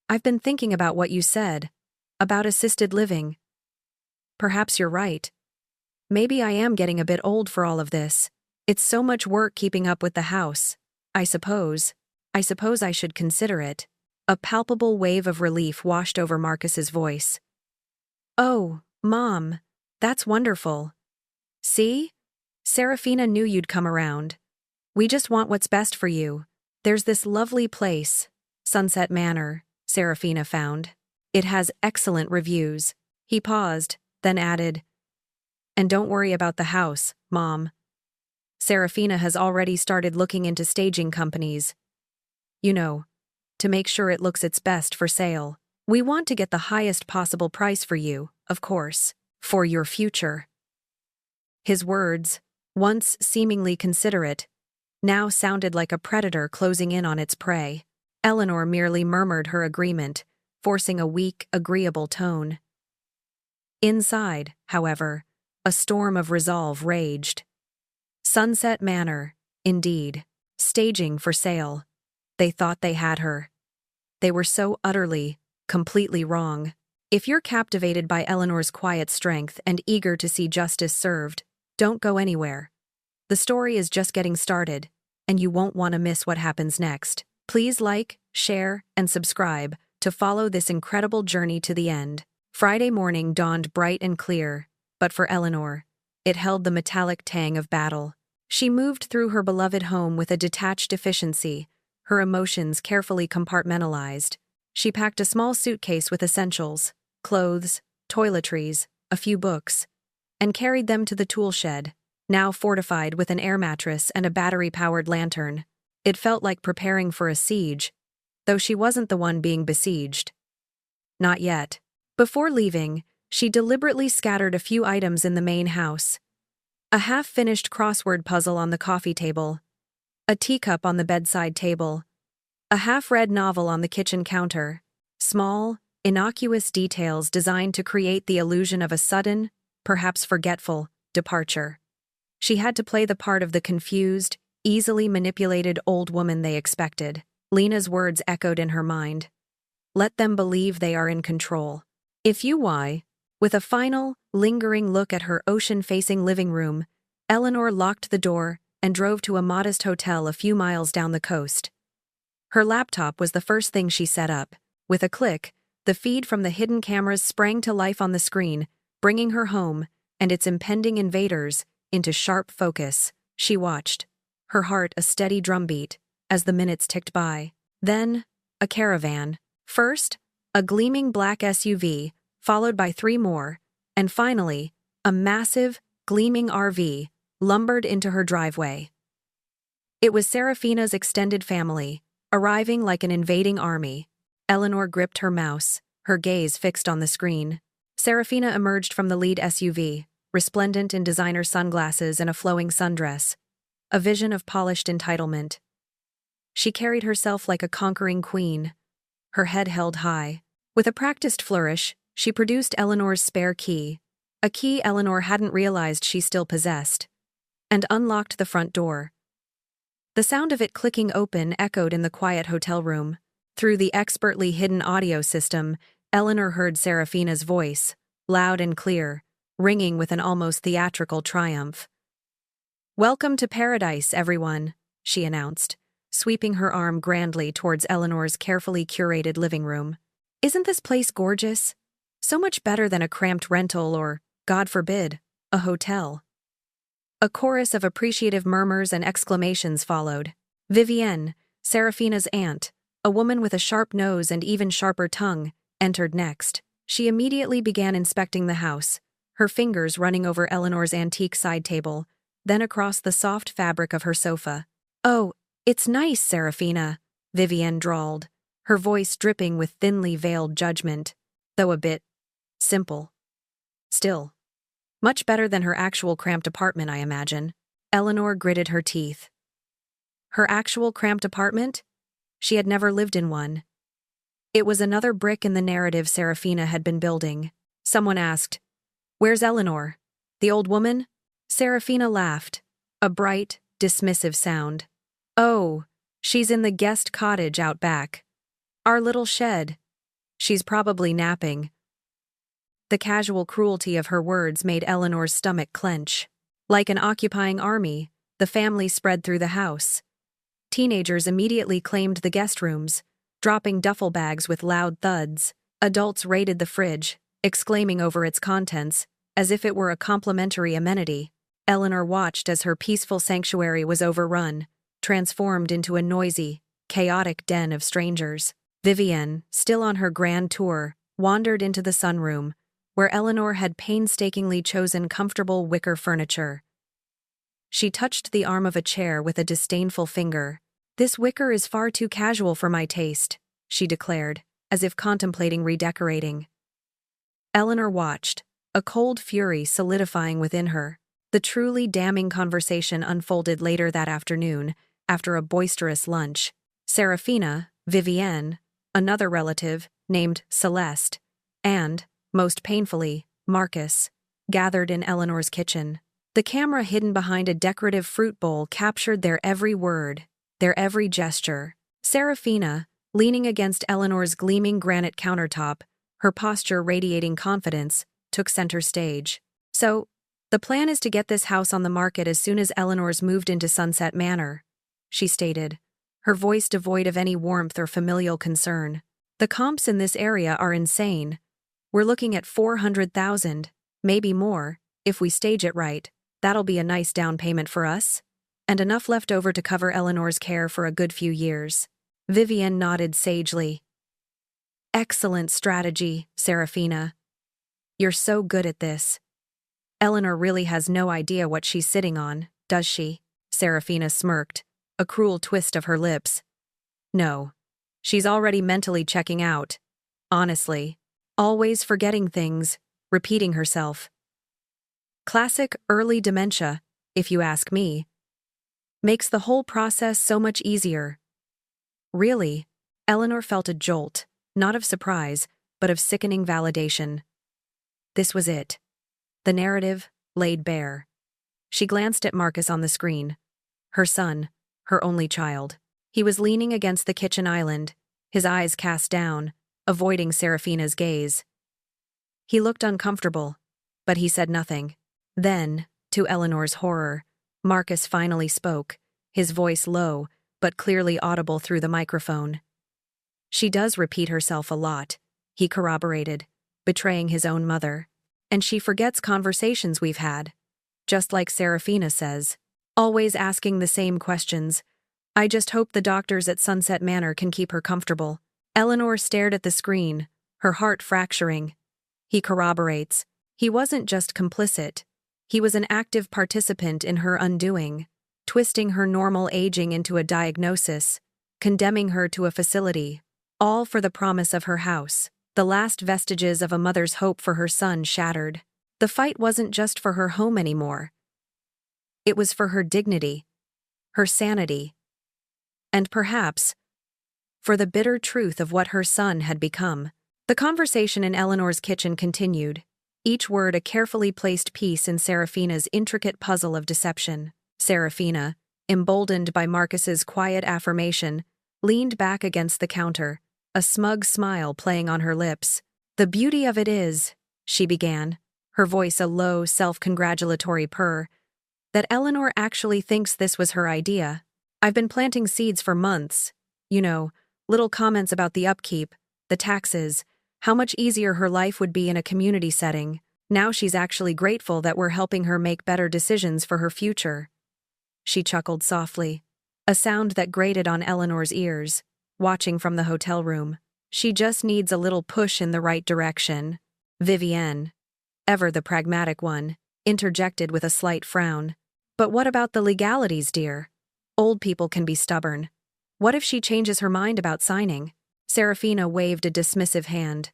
I've been thinking about what you said, about assisted living. Perhaps you're right. Maybe I am getting a bit old for all of this. It's so much work keeping up with the house. I suppose I should consider it. A palpable wave of relief washed over Marcus's voice. Oh, Mom, that's wonderful. See? Serafina knew you'd come around. We just want what's best for you. There's this lovely place, Sunset Manor, Serafina found. It has excellent reviews. He paused, then added, and don't worry about the house, Mom. Serafina has already started looking into staging companies. You know, to make sure it looks its best for sale. We want to get the highest possible price for you, of course, for your future. His words, once seemingly considerate, now sounded like a predator closing in on its prey. Eleanor merely murmured her agreement, forcing a weak, agreeable tone. Inside, however, a storm of resolve raged. Sunset Manor, indeed, staging for sale. They thought they had her. They were so utterly, completely wrong. If you're captivated by Eleanor's quiet strength and eager to see justice served, don't go anywhere. The story is just getting started, and you won't want to miss what happens next. Please like, share, and subscribe to follow this incredible journey to the end. Friday morning dawned bright and clear, but for Eleanor, it held the metallic tang of battle. She moved through her beloved home with a detached efficiency, her emotions carefully compartmentalized. She packed a small suitcase with essentials, clothes, toiletries, a few books, and carried them to the tool shed, now fortified with an air mattress and a battery-powered lantern. It felt like preparing for a siege, though she wasn't the one being besieged. Not yet. Before leaving, she deliberately scattered a few items in the main house. A half-finished crossword puzzle on the coffee table, a teacup on the bedside table, a half-read novel on the kitchen counter. Small, innocuous details designed to create the illusion of a sudden, perhaps forgetful, departure. She had to play the part of the confused, easily manipulated old woman they expected. Lena's words echoed in her mind. Let them believe they are in control. If you why. With a final, lingering look at her ocean-facing living room, Eleanor locked the door and drove to a modest hotel a few miles down the coast. Her laptop was the first thing she set up. With a click, the feed from the hidden cameras sprang to life on the screen, bringing her home and its impending invaders into sharp focus. She watched, her heart a steady drumbeat, as the minutes ticked by. Then, a caravan. First, a gleaming black SUV, followed by 3 more, and finally, a massive, gleaming RV lumbered into her driveway. It was Serafina's extended family, arriving like an invading army. Eleanor gripped her mouse, her gaze fixed on the screen. Serafina emerged from the lead SUV, resplendent in designer sunglasses and a flowing sundress, a vision of polished entitlement. She carried herself like a conquering queen, her head held high. With a practiced flourish, she produced Eleanor's spare key, a key Eleanor hadn't realized she still possessed, and unlocked the front door. The sound of it clicking open echoed in the quiet hotel room. Through the expertly hidden audio system, Eleanor heard Serafina's voice, loud and clear, ringing with an almost theatrical triumph. "Welcome to paradise, everyone," she announced, sweeping her arm grandly towards Eleanor's carefully curated living room. "Isn't this place gorgeous? So much better than a cramped rental or, God forbid, a hotel." A chorus of appreciative murmurs and exclamations followed. Vivienne, Serafina's aunt, a woman with a sharp nose and even sharper tongue, entered next. She immediately began inspecting the house, her fingers running over Eleanor's antique side table, then across the soft fabric of her sofa. "Oh, it's nice, Serafina," Vivienne drawled, her voice dripping with thinly veiled judgment, though a bit simple. Still, much better than her actual cramped apartment, I imagine. Eleanor gritted her teeth. Her actual cramped apartment? She had never lived in one. It was another brick in the narrative Serafina had been building. Someone asked, "Where's Eleanor? The old woman?" Serafina laughed, a bright, dismissive sound. "Oh, she's in the guest cottage out back. Our little shed. She's probably napping." The casual cruelty of her words made Eleanor's stomach clench. Like an occupying army, the family spread through the house. Teenagers immediately claimed the guest rooms, dropping duffel bags with loud thuds. Adults raided the fridge, exclaiming over its contents, as if it were a complimentary amenity. Eleanor watched as her peaceful sanctuary was overrun, transformed into a noisy, chaotic den of strangers. Vivienne, still on her grand tour, wandered into the sunroom, where Eleanor had painstakingly chosen comfortable wicker furniture. She touched the arm of a chair with a disdainful finger. "This wicker is far too casual for my taste," she declared, as if contemplating redecorating. Eleanor watched, a cold fury solidifying within her. The truly damning conversation unfolded later that afternoon, after a boisterous lunch. Serafina, Vivienne, another relative, named Celeste, and, most painfully, Marcus, gathered in Eleanor's kitchen. The camera hidden behind a decorative fruit bowl captured their every word, their every gesture. Serafina, leaning against Eleanor's gleaming granite countertop, her posture radiating confidence, took center stage. "So, the plan is to get this house on the market as soon as Eleanor's moved into Sunset Manor," she stated, her voice devoid of any warmth or familial concern. "The comps in this area are insane. We're looking at 400,000, maybe more, If we stage it right, that'll be a nice down payment for us, and enough left over to cover Eleanor's care for a good few years. Vivienne nodded sagely. Excellent strategy, Serafina. You're so good at this. Eleanor really has no idea what she's sitting on, does she? Serafina smirked, a cruel twist of her lips. No. She's already mentally checking out. Honestly. Always forgetting things, repeating herself. Classic early dementia, if you ask me. Makes the whole process so much easier. Really? Eleanor felt a jolt, not of surprise, but of sickening validation. This was it. The narrative, laid bare. She glanced at Marcus on the screen. Her son, her only child. He was leaning against the kitchen island, his eyes cast down, avoiding Serafina's gaze. He looked uncomfortable, but he said nothing. Then, to Eleanor's horror, Marcus finally spoke, his voice low, but clearly audible through the microphone. She does repeat herself a lot, he corroborated, betraying his own mother. And she forgets conversations we've had. Just like Serafina says. Always asking the same questions. I just hope the doctors at Sunset Manor can keep her comfortable. Eleanor stared at the screen, her heart fracturing. He corroborates. He wasn't just complicit. He was an active participant in her undoing, twisting her normal aging into a diagnosis, condemning her to a facility, all for the promise of her house. The last vestiges of a mother's hope for her son shattered. The fight wasn't just for her home anymore. It was for her dignity, her sanity, and perhaps for the bitter truth of what her son had become. The conversation in Eleanor's kitchen continued, each word a carefully placed piece in Serafina's intricate puzzle of deception. Serafina, emboldened by Marcus's quiet affirmation, leaned back against the counter, a smug smile playing on her lips. The beauty of it is, she began, her voice a low, self-congratulatory purr, that Eleanor actually thinks this was her idea. I've been planting seeds for months. You know, little comments about the upkeep, the taxes, how much easier her life would be in a community setting. Now she's actually grateful that we're helping her make better decisions for her future. She chuckled softly, a sound that grated on Eleanor's ears. Watching from the hotel room. She just needs a little push in the right direction. Vivienne, ever the pragmatic one, interjected with a slight frown. But what about the legalities, dear? Old people can be stubborn. What if she changes her mind about signing? Serafina waved a dismissive hand.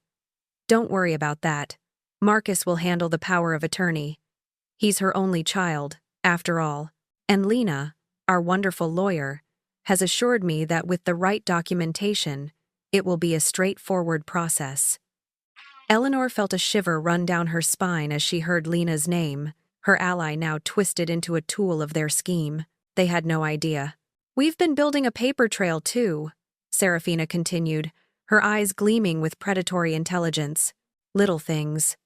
Don't worry about that. Marcus will handle the power of attorney. He's her only child, after all. And Lena, our wonderful lawyer, has assured me that with the right documentation, it will be a straightforward process. Eleanor felt a shiver run down her spine as she heard Lena's name, her ally now twisted into a tool of their scheme. They had no idea. We've been building a paper trail too, Serafina continued, her eyes gleaming with predatory intelligence. Little things.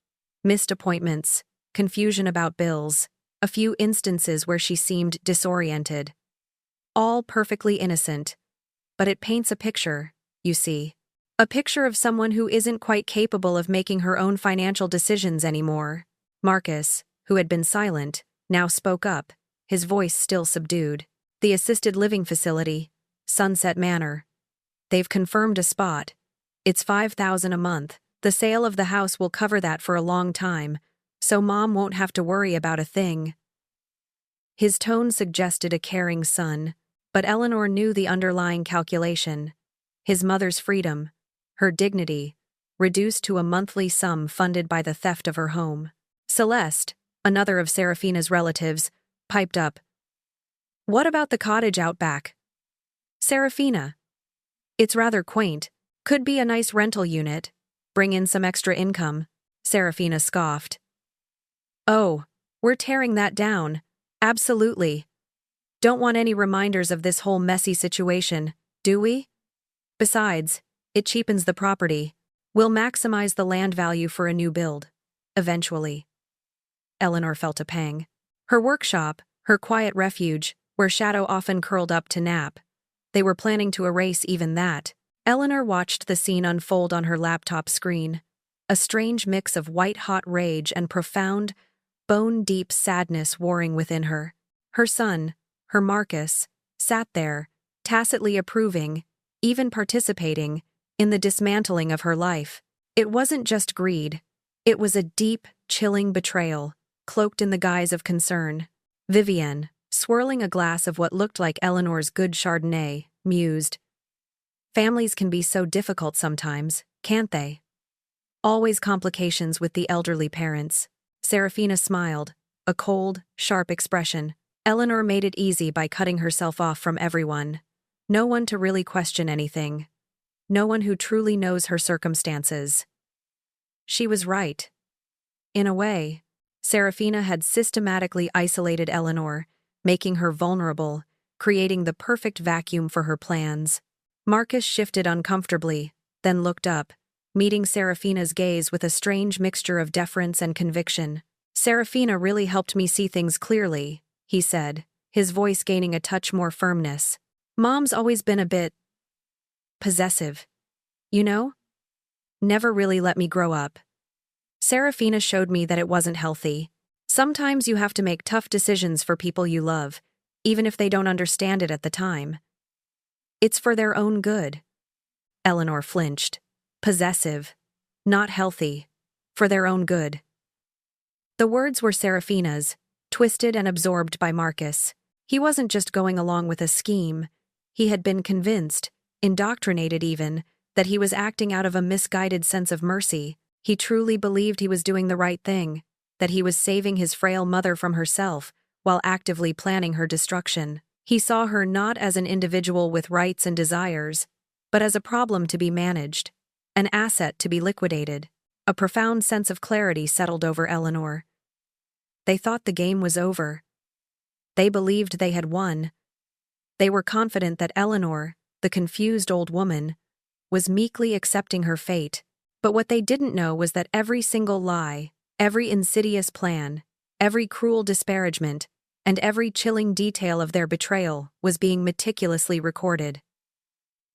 Missed appointments, confusion about bills, a few instances where she seemed disoriented. All perfectly innocent. But it paints a picture, you see. A picture of someone who isn't quite capable of making her own financial decisions anymore. Marcus, who had been silent, now spoke up, his voice still subdued. The assisted living facility, Sunset Manor. They've confirmed a spot. It's $5,000 a month. The sale of the house will cover that for a long time, so Mom won't have to worry about a thing. His tone suggested a caring son, but Eleanor knew the underlying calculation. His mother's freedom, her dignity, reduced to a monthly sum funded by the theft of her home. Celeste, another of Serafina's relatives, piped up. What about the cottage out back? Serafina. It's rather quaint. Could be a nice rental unit. Bring in some extra income. Serafina scoffed. Oh, we're tearing that down. Absolutely. Don't want any reminders of this whole messy situation, do we? Besides, it cheapens the property. We'll maximize the land value for a new build. Eventually. Eleanor felt a pang. Her workshop, her quiet refuge, where Shadow often curled up to nap. They were planning to erase even that. Eleanor watched the scene unfold on her laptop screen. A strange mix of white-hot rage and profound, bone-deep sadness warring within her. Her son, her Marcus, sat there, tacitly approving, even participating, in the dismantling of her life. It wasn't just greed. It was a deep, chilling betrayal, cloaked in the guise of concern. Vivienne, swirling a glass of what looked like Eleanor's good Chardonnay, mused. Families can be so difficult sometimes, can't they? Always complications with the elderly parents. Serafina smiled, a cold, sharp expression. Eleanor made it easy by cutting herself off from everyone. No one to really question anything. No one who truly knows her circumstances. She was right. In a way, Serafina had systematically isolated Eleanor, making her vulnerable, creating the perfect vacuum for her plans. Marcus shifted uncomfortably, then looked up, meeting Serafina's gaze with a strange mixture of deference and conviction. "Serafina really helped me see things clearly," he said, his voice gaining a touch more firmness. "Mom's always been a bit possessive. You know? Never really let me grow up. Serafina showed me that it wasn't healthy. Sometimes you have to make tough decisions for people you love, even if they don't understand it at the time. It's for their own good." Eleanor flinched. Possessive. Not healthy. For their own good. The words were Serafina's, twisted and absorbed by Marcus. He wasn't just going along with a scheme. He had been convinced, indoctrinated even, that he was acting out of a misguided sense of mercy. He truly believed he was doing the right thing, that he was saving his frail mother from herself, while actively planning her destruction. He saw her not as an individual with rights and desires, but as a problem to be managed, an asset to be liquidated. A profound sense of clarity settled over Eleanor. They thought the game was over. They believed they had won. They were confident that Eleanor, the confused old woman, was meekly accepting her fate. But what they didn't know was that every single lie, every insidious plan, every cruel disparagement, and every chilling detail of their betrayal was being meticulously recorded.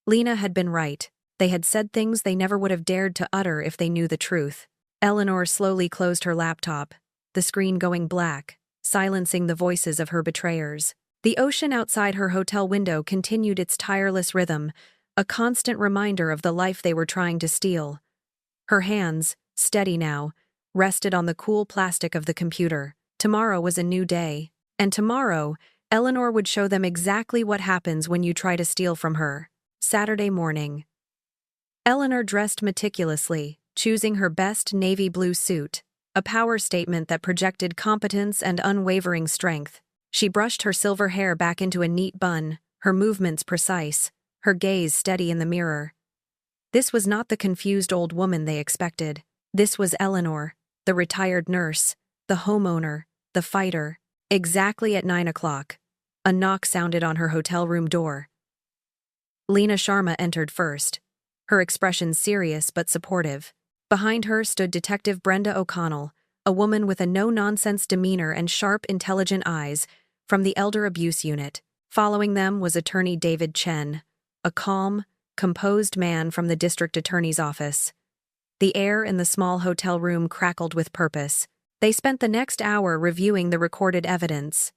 Lena had been right. They had said things they never would have dared to utter if they knew the truth. Eleanor slowly closed her laptop, the screen going black, silencing the voices of her betrayers. The ocean outside her hotel window continued its tireless rhythm, a constant reminder of the life they were trying to steal. Her hands, steady now, rested on the cool plastic of the computer. Tomorrow was a new day, and tomorrow, Eleanor would show them exactly what happens when you try to steal from her. Saturday morning. Eleanor dressed meticulously, choosing her best navy blue suit, a power statement that projected competence and unwavering strength. She brushed her silver hair back into a neat bun, her movements precise, her gaze steady in the mirror. This was not the confused old woman they expected. This was Eleanor, the retired nurse, the homeowner, the fighter. Exactly at 9 o'clock, a knock sounded on her hotel room door. Lena Sharma entered first, her expression serious but supportive. Behind her stood Detective Brenda O'Connell, a woman with a no-nonsense demeanor and sharp, intelligent eyes, from the Elder Abuse Unit. Following them was Attorney David Chen, a calm, composed man from the district attorney's office. The air in the small hotel room crackled with purpose. They spent the next hour reviewing the recorded evidence.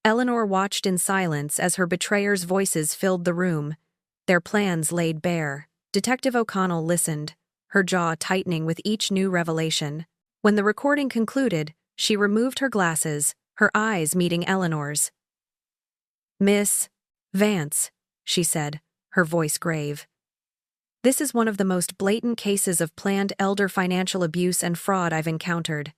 Eleanor watched in silence as her betrayers' voices filled the room, their plans laid bare. Detective O'Connell listened, her jaw tightening with each new revelation. When the recording concluded, she removed her glasses, her eyes meeting Eleanor's. "Miss Vance," she said, her voice grave. "This is one of the most blatant cases of planned elder financial abuse and fraud I've encountered.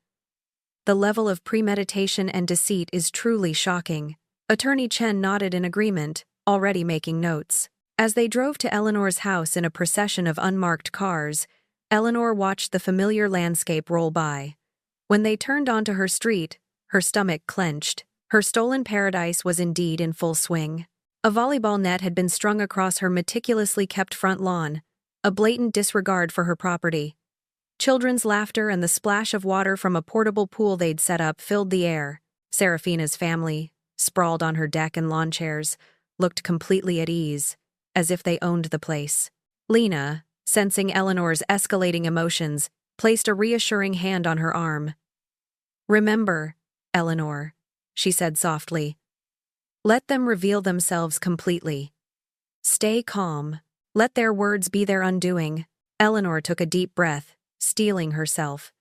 The level of premeditation and deceit is truly shocking." Attorney Chen nodded in agreement, already making notes. As they drove to Eleanor's house in a procession of unmarked cars, Eleanor watched the familiar landscape roll by. When they turned onto her street, her stomach clenched. Her stolen paradise was indeed in full swing. A volleyball net had been strung across her meticulously kept front lawn, a blatant disregard for her property. Children's laughter and the splash of water from a portable pool they'd set up filled the air. Serafina's family, sprawled on her deck and lawn chairs, looked completely at ease, as if they owned the place. Lena, sensing Eleanor's escalating emotions, placed a reassuring hand on her arm. Remember, Eleanor, she said softly. Let them reveal themselves completely. Stay calm. Let their words be their undoing. Eleanor took a deep breath, steeling herself.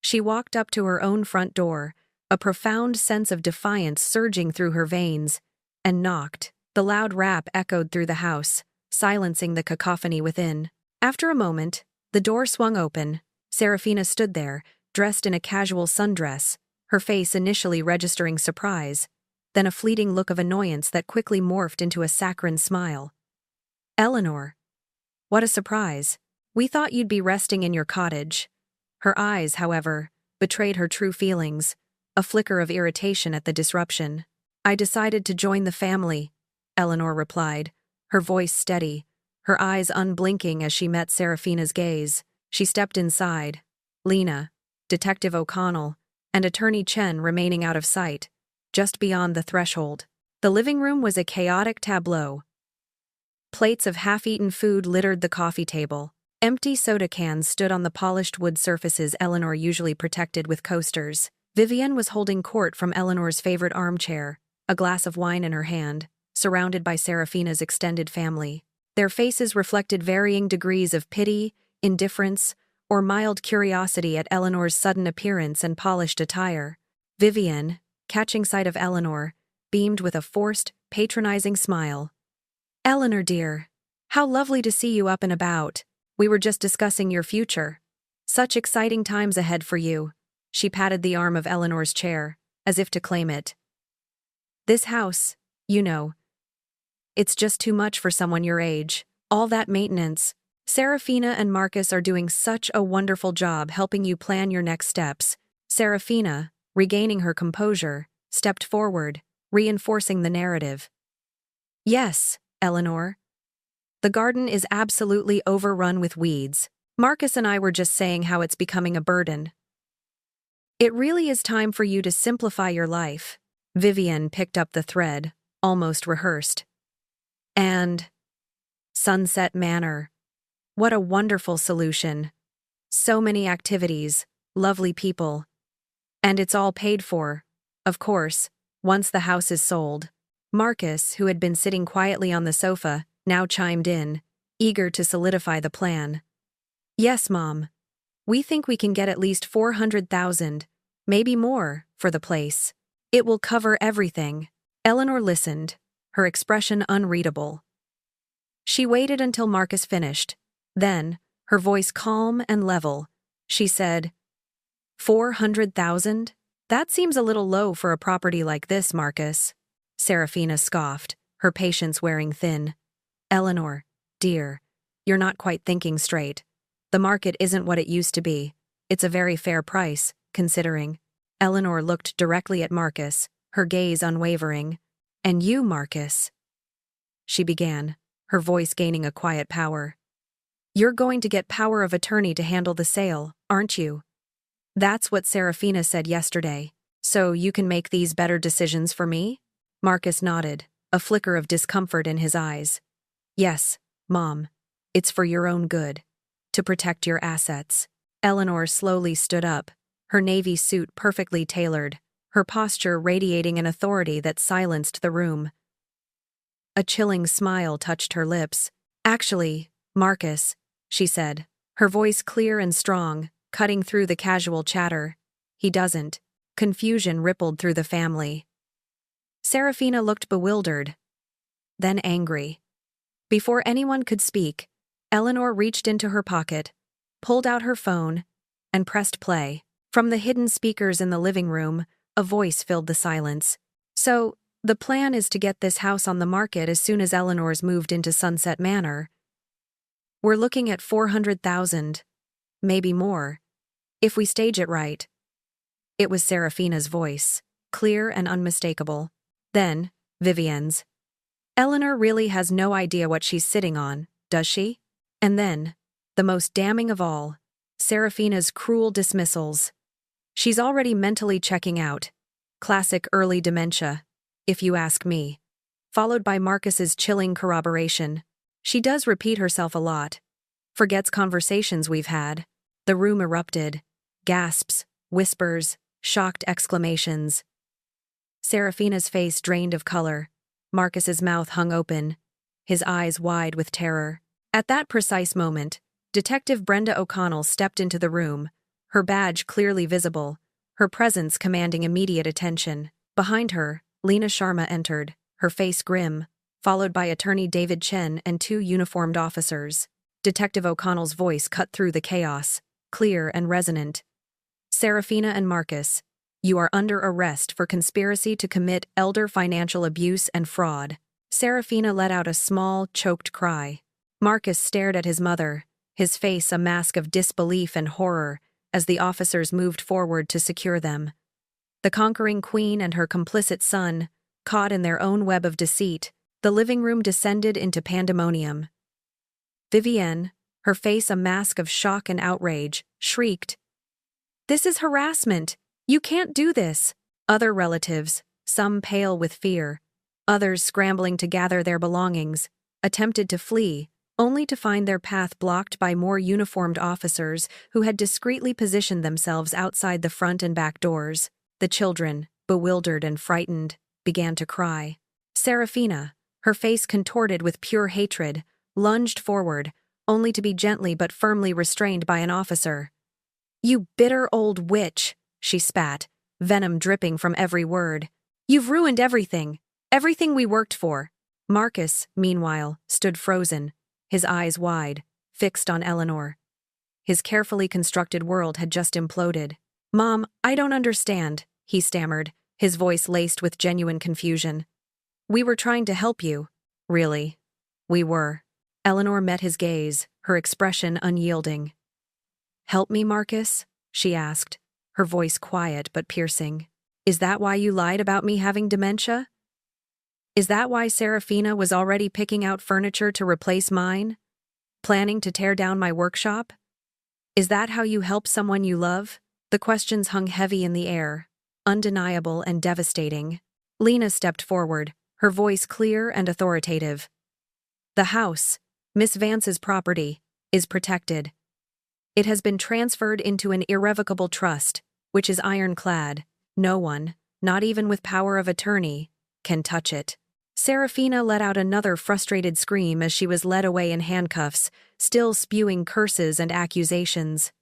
She walked up to her own front door, a profound sense of defiance surging through her veins, and knocked. The loud rap echoed through the house, silencing the cacophony within. After a moment, the door swung open. Serafina stood there, dressed in a casual sundress, her face initially registering surprise, then a fleeting look of annoyance that quickly morphed into a saccharine smile. Eleanor. What a surprise. We thought you'd be resting in your cottage. Her eyes, however, betrayed her true feelings, a flicker of irritation at the disruption. I decided to join the family, Eleanor replied, her voice steady, her eyes unblinking as she met Serafina's gaze. She stepped inside, Lena, Detective O'Connell, and Attorney Chen remaining out of sight, just beyond the threshold. The living room was a chaotic tableau. Plates of half-eaten food littered the coffee table. Empty soda cans stood on the polished wood surfaces Eleanor usually protected with coasters. Vivian was holding court from Eleanor's favorite armchair, a glass of wine in her hand, surrounded by Serafina's extended family. Their faces reflected varying degrees of pity, indifference, or mild curiosity at Eleanor's sudden appearance and polished attire. Vivian, catching sight of Eleanor, beamed with a forced, patronizing smile. Eleanor dear, how lovely to see you up and about. We were just discussing your future. Such exciting times ahead for you. She patted the arm of Eleanor's chair, as if to claim it. This house, you know. It's just too much for someone your age. All that maintenance. Serafina and Marcus are doing such a wonderful job helping you plan your next steps. Serafina, regaining her composure, stepped forward, reinforcing the narrative. Yes, Eleanor. The garden is absolutely overrun with weeds. Marcus and I were just saying how it's becoming a burden. It really is time for you to simplify your life. Vivian picked up the thread, almost rehearsed. And Sunset Manor. What a wonderful solution. So many activities, lovely people. And it's all paid for, of course, once the house is sold. Marcus, who had been sitting quietly on the sofa, now chimed in, eager to solidify the plan. Yes, Mom. We think we can get at least 400,000, maybe more, for the place. It will cover everything. Eleanor listened, her expression unreadable. She waited until Marcus finished. Then, her voice calm and level, she said, 400,000? That seems a little low for a property like this, Marcus. Serafina scoffed, her patience wearing thin. Eleanor, dear, you're not quite thinking straight. The market isn't what it used to be. It's a very fair price, considering. Eleanor looked directly at Marcus, her gaze unwavering. And you, Marcus? She began, her voice gaining a quiet power. You're going to get power of attorney to handle the sale, aren't you? That's what Serafina said yesterday. So you can make these better decisions for me? Marcus nodded, a flicker of discomfort in his eyes. Yes, Mom. It's for your own good. To protect your assets. Eleanor slowly stood up, her navy suit perfectly tailored, her posture radiating an authority that silenced the room. A chilling smile touched her lips. Actually, Marcus, she said, her voice clear and strong, cutting through the casual chatter. He doesn't. Confusion rippled through the family. Serafina looked bewildered, then angry. Before anyone could speak, Eleanor reached into her pocket, pulled out her phone, and pressed play. From the hidden speakers in the living room, a voice filled the silence. So, the plan is to get this house on the market as soon as Eleanor's moved into Sunset Manor. We're looking at 400,000, maybe more, if we stage it right. It was Serafina's voice, clear and unmistakable. Then, Vivian's. Eleanor really has no idea what she's sitting on, does she? And then, the most damning of all, Serafina's cruel dismissals. She's already mentally checking out. Classic early dementia, if you ask me. Followed by Marcus's chilling corroboration. She does repeat herself a lot. Forgets conversations we've had. The room erupted. Gasps, whispers, shocked exclamations. Serafina's face drained of color. Marcus's mouth hung open, his eyes wide with terror. At that precise moment, Detective Brenda O'Connell stepped into the room, her badge clearly visible, her presence commanding immediate attention. Behind her, Lena Sharma entered, her face grim, followed by Attorney David Chen and two uniformed officers. Detective O'Connell's voice cut through the chaos, clear and resonant. "Serafina and Marcus, you are under arrest for conspiracy to commit elder financial abuse and fraud." Serafina let out a small, choked cry. Marcus stared at his mother, his face a mask of disbelief and horror, as the officers moved forward to secure them. The conquering queen and her complicit son, caught in their own web of deceit, the living room descended into pandemonium. Vivienne, her face a mask of shock and outrage, shrieked, "This is harassment! You can't do this!" Other relatives, some pale with fear, others scrambling to gather their belongings, attempted to flee, only to find their path blocked by more uniformed officers who had discreetly positioned themselves outside the front and back doors. The children, bewildered and frightened, began to cry. Serafina, her face contorted with pure hatred, lunged forward, only to be gently but firmly restrained by an officer. "You bitter old witch," she spat, venom dripping from every word. "You've ruined everything we worked for." Marcus, meanwhile, stood frozen, his eyes wide, fixed on Eleanor. His carefully constructed world had just imploded. "Mom, I don't understand," he stammered, his voice laced with genuine confusion. "We were trying to help you." "Really? We were." Eleanor met his gaze, her expression unyielding. "Help me, Marcus?" she asked, her voice quiet but piercing. "Is that why you lied about me having dementia? Is that why Serafina was already picking out furniture to replace mine? Planning to tear down my workshop? Is that how you help someone you love?" The questions hung heavy in the air, undeniable and devastating. Lena stepped forward, her voice clear and authoritative. "The house, Miss Vance's property, is protected. It has been transferred into an irrevocable trust, which is ironclad. No one, not even with power of attorney, can touch it." Serafina let out another frustrated scream as she was led away in handcuffs, still spewing curses and accusations.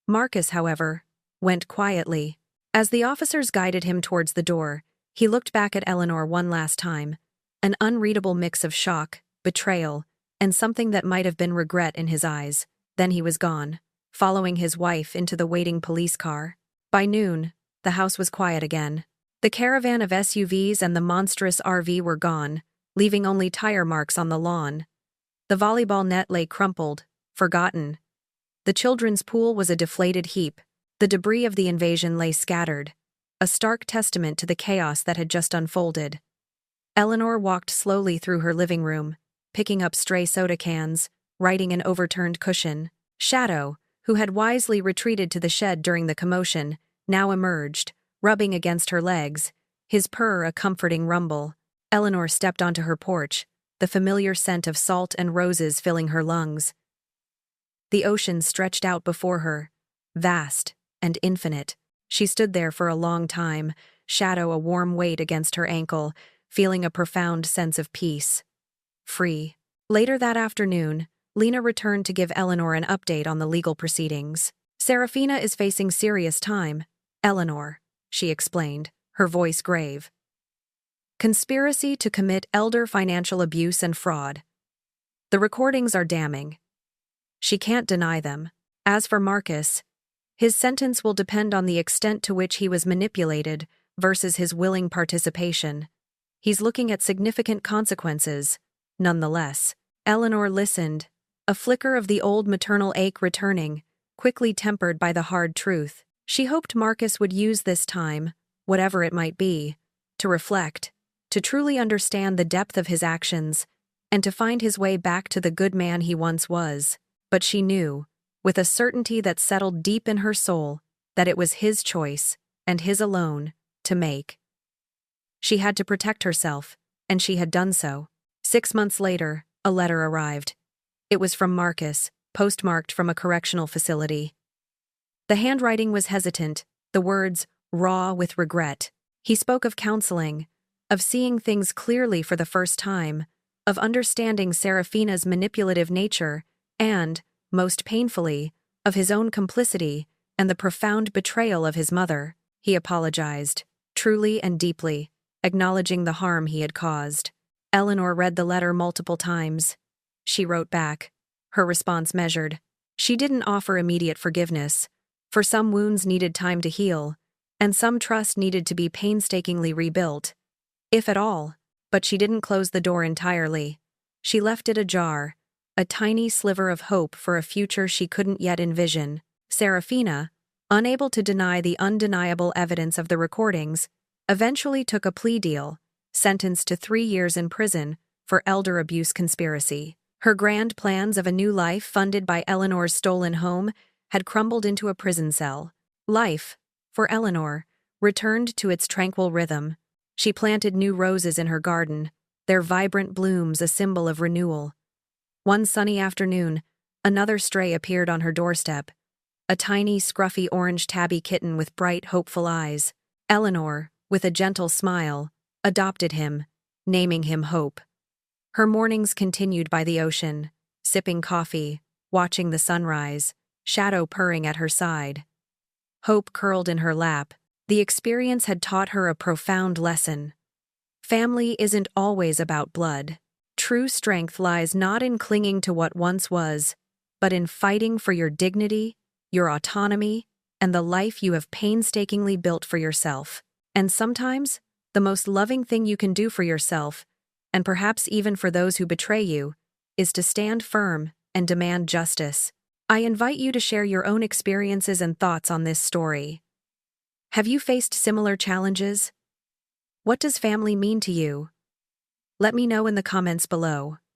Marcus, however, went quietly. As the officers guided him towards the door, he looked back at Eleanor one last time, an unreadable mix of shock, betrayal, and something that might have been regret in his eyes. Then he was gone, following his wife into the waiting police car. By noon, the house was quiet again. The caravan of SUVs and the monstrous RV were gone, leaving only tire marks on the lawn. The volleyball net lay crumpled, forgotten. The children's pool was a deflated heap. The debris of the invasion lay scattered, a stark testament to the chaos that had just unfolded. Eleanor walked slowly through her living room, picking up stray soda cans, righting an overturned cushion. Shadow, who had wisely retreated to the shed during the commotion, now emerged, rubbing against her legs, his purr a comforting rumble. Eleanor stepped onto her porch, the familiar scent of salt and roses filling her lungs. The ocean stretched out before her, vast and infinite. She stood there for a long time, shadow a warm weight against her ankle, feeling a profound sense of peace. Free. Later that afternoon, Lena returned to give Eleanor an update on the legal proceedings. "Serafina is facing serious time, Eleanor," she explained, her voice grave. "Conspiracy to commit elder financial abuse and fraud. The recordings are damning. She can't deny them. As for Marcus, his sentence will depend on the extent to which he was manipulated versus his willing participation. He's looking at significant consequences, nonetheless." Eleanor listened, a flicker of the old maternal ache returning, quickly tempered by the hard truth. She hoped Marcus would use this time, whatever it might be, to reflect, to truly understand the depth of his actions, and to find his way back to the good man he once was. But she knew, with a certainty that settled deep in her soul, that it was his choice, and his alone, to make. She had to protect herself, and she had done so. 6 months later, a letter arrived. It was from Marcus, postmarked from a correctional facility. The handwriting was hesitant, the words, raw with regret. He spoke of counseling, of seeing things clearly for the first time, of understanding Serafina's manipulative nature, and, most painfully, of his own complicity and the profound betrayal of his mother. He apologized, truly and deeply, acknowledging the harm he had caused. Eleanor read the letter multiple times. She wrote back, her response measured. She didn't offer immediate forgiveness, for some wounds needed time to heal, and some trust needed to be painstakingly rebuilt, if at all, but she didn't close the door entirely. She left it ajar, a tiny sliver of hope for a future she couldn't yet envision. Serafina, unable to deny the undeniable evidence of the recordings, eventually took a plea deal, sentenced to 3 years in prison for elder abuse conspiracy. Her grand plans of a new life funded by Eleanor's stolen home had crumbled into a prison cell. Life, for Eleanor, returned to its tranquil rhythm. She planted new roses in her garden, their vibrant blooms a symbol of renewal. One sunny afternoon, another stray appeared on her doorstep, a tiny, scruffy orange tabby kitten with bright, hopeful eyes. Eleanor, with a gentle smile, adopted him, naming him Hope. Her mornings continued by the ocean, sipping coffee, watching the sunrise, Shadow purring at her side. Hope curled in her lap. The experience had taught her a profound lesson. Family isn't always about blood. True strength lies not in clinging to what once was, but in fighting for your dignity, your autonomy, and the life you have painstakingly built for yourself. And sometimes, the most loving thing you can do for yourself, and perhaps even for those who betray you, is to stand firm and demand justice. I invite you to share your own experiences and thoughts on this story. Have you faced similar challenges? What does family mean to you? Let me know in the comments below.